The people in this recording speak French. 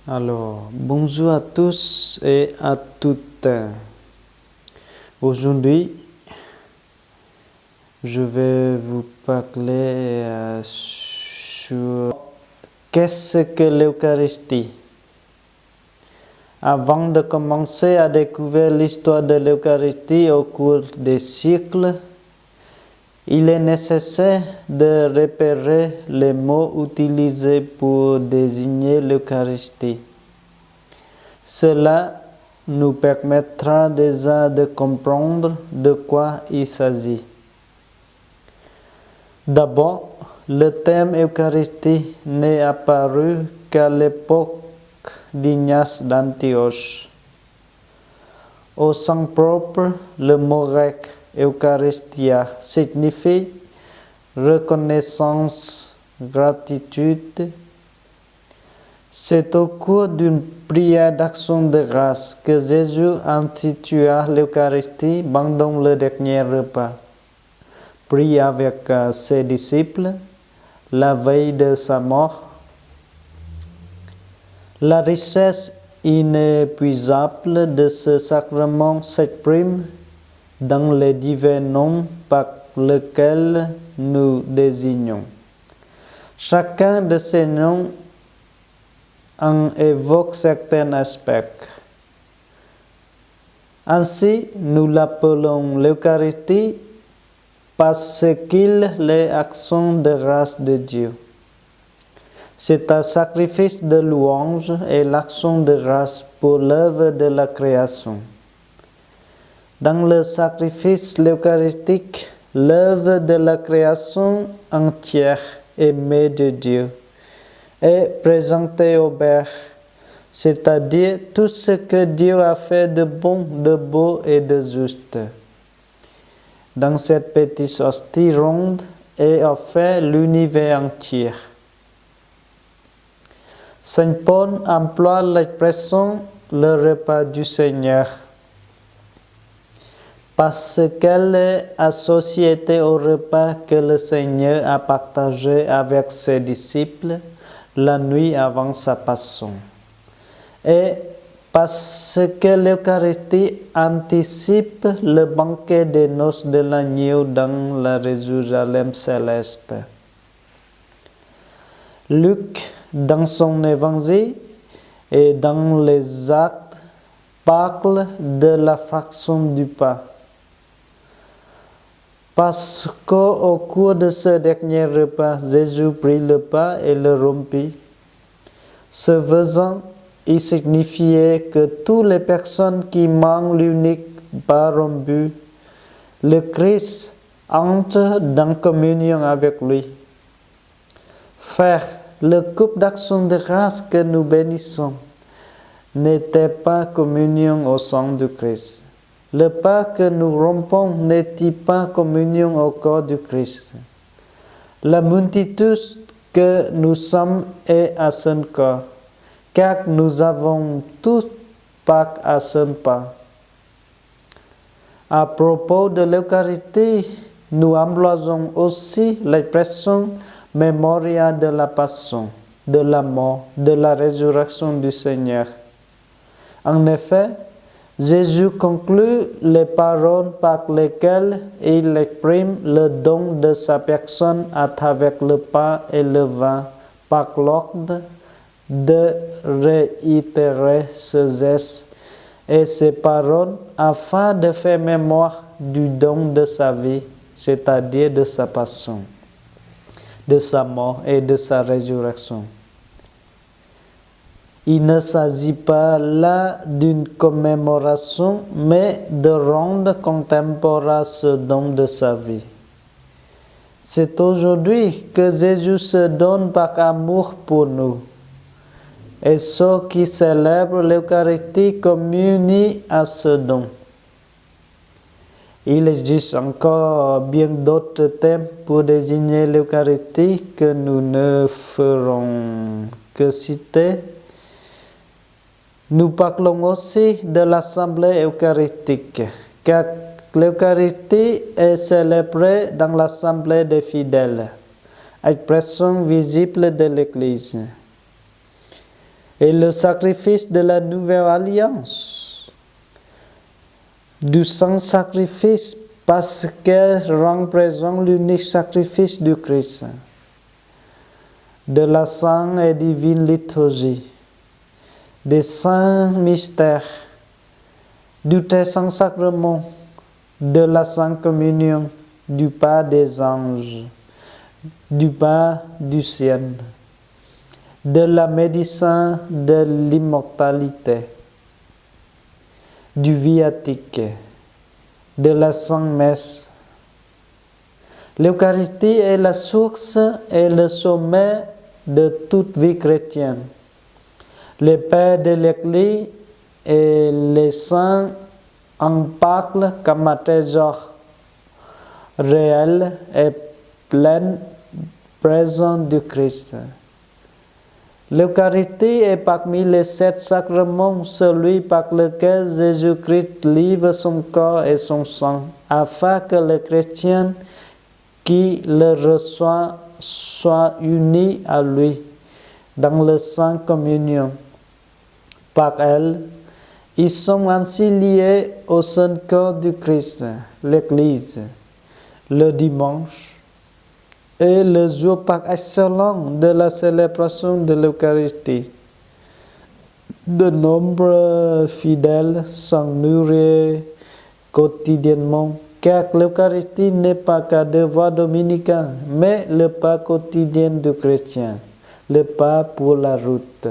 Alors, bonjour à tous et à toutes. Aujourd'hui, je vais vous parler sur qu'est-ce que l'Eucharistie. Avant de commencer à découvrir l'histoire de l'Eucharistie au cours des siècles, il est nécessaire de repérer les mots utilisés pour désigner l'Eucharistie. Cela nous permettra déjà de comprendre de quoi il s'agit. D'abord, le terme Eucharistie n'est apparu qu'à l'époque d'Ignace d'Antioche. Au sens propre, le mot grec Eucharistia signifie reconnaissance, gratitude. C'est au cours d'une prière d'action de grâce que Jésus institua l'Eucharistie pendant le dernier repas, pris avec ses disciples la veille de sa mort. La richesse inépuisable de ce sacrement s'exprime dans les divers noms par lesquels nous désignons. Chacun de ces noms en évoque certains aspects. Ainsi, nous l'appelons l'Eucharistie parce qu'il est action de grâce de Dieu. C'est un sacrifice de louange et l'action de grâce pour l'œuvre de la création. Dans le sacrifice eucharistique, l'œuvre de la création entière aimée de Dieu est présentée au Père, c'est-à-dire tout ce que Dieu a fait de bon, de beau et de juste. Dans cette petite hostie ronde est offert l'univers entier. Saint Paul emploie l'expression le repas du Seigneur parce qu'elle est associée au repas que le Seigneur a partagé avec ses disciples la nuit avant sa passion. Et parce que l'Eucharistie anticipe le banquet des noces de l'agneau dans la Jérusalem céleste. Luc, dans son évangile et dans les actes, parle de la fraction du pain. Parce qu'au cours de ce dernier repas, Jésus prit le pain et le rompit. Ce faisant, il signifiait que toutes les personnes qui mangent l'unique pain rompu, le Christ entre dans communion avec lui. Faire le coupe d'action de grâce que nous bénissons n'était pas communion au sang du Christ. Le pain que nous rompons n'est-il pas communion au corps du Christ? La multitude que nous sommes est à son corps, car nous avons tous part à son pain. À propos de l'Eucharistie, nous employons aussi l'expression mémorial de la passion, de la mort, de la résurrection du Seigneur. En effet, Jésus conclut les paroles par lesquelles il exprime le don de sa personne à travers le pain et le vin par l'ordre de réitérer ce geste et ces paroles afin de faire mémoire du don de sa vie, c'est-à-dire de sa passion, de sa mort et de sa résurrection. Il ne s'agit pas là d'une commémoration, mais de rendre contemporain ce don de sa vie. C'est aujourd'hui que Jésus se donne par amour pour nous. Et ceux qui célèbrent l'Eucharistie communient à ce don. Il existe encore bien d'autres termes pour désigner l'Eucharistie que nous ne ferons que citer. Nous parlons aussi de l'Assemblée eucharistique, car l'Eucharistie est célébrée dans l'Assemblée des fidèles, expression visible de l'Église. et le sacrifice de la nouvelle alliance, du saint-sacrifice parce qu'elle représente l'unique sacrifice du Christ, de la sainte et divine liturgie, des saints mystères, du très saint sacrement, de la sainte communion, du pas des anges, du pas du ciel, de la médecine de l'immortalité, du viatique, de la sainte messe. L'Eucharistie est la source et le sommet de toute vie chrétienne. Les pères de l'Église et les saints en parlent comme un trésor réel et plein présent du Christ. L'Eucharistie est parmi les 7 sacrements celui par lequel Jésus-Christ livre son corps et son sang, afin que les chrétiens qui le reçoivent soient unis à lui dans la Sainte Communion. Par elle, ils sont ainsi liés au Saint corps du Christ, l'Église, le dimanche, et le jour par excellence de la célébration de l'Eucharistie. De nombreux fidèles sont nourris quotidiennement, car l'Eucharistie n'est pas qu'un devoir dominical, mais le pas quotidien du chrétien, le pas pour la route.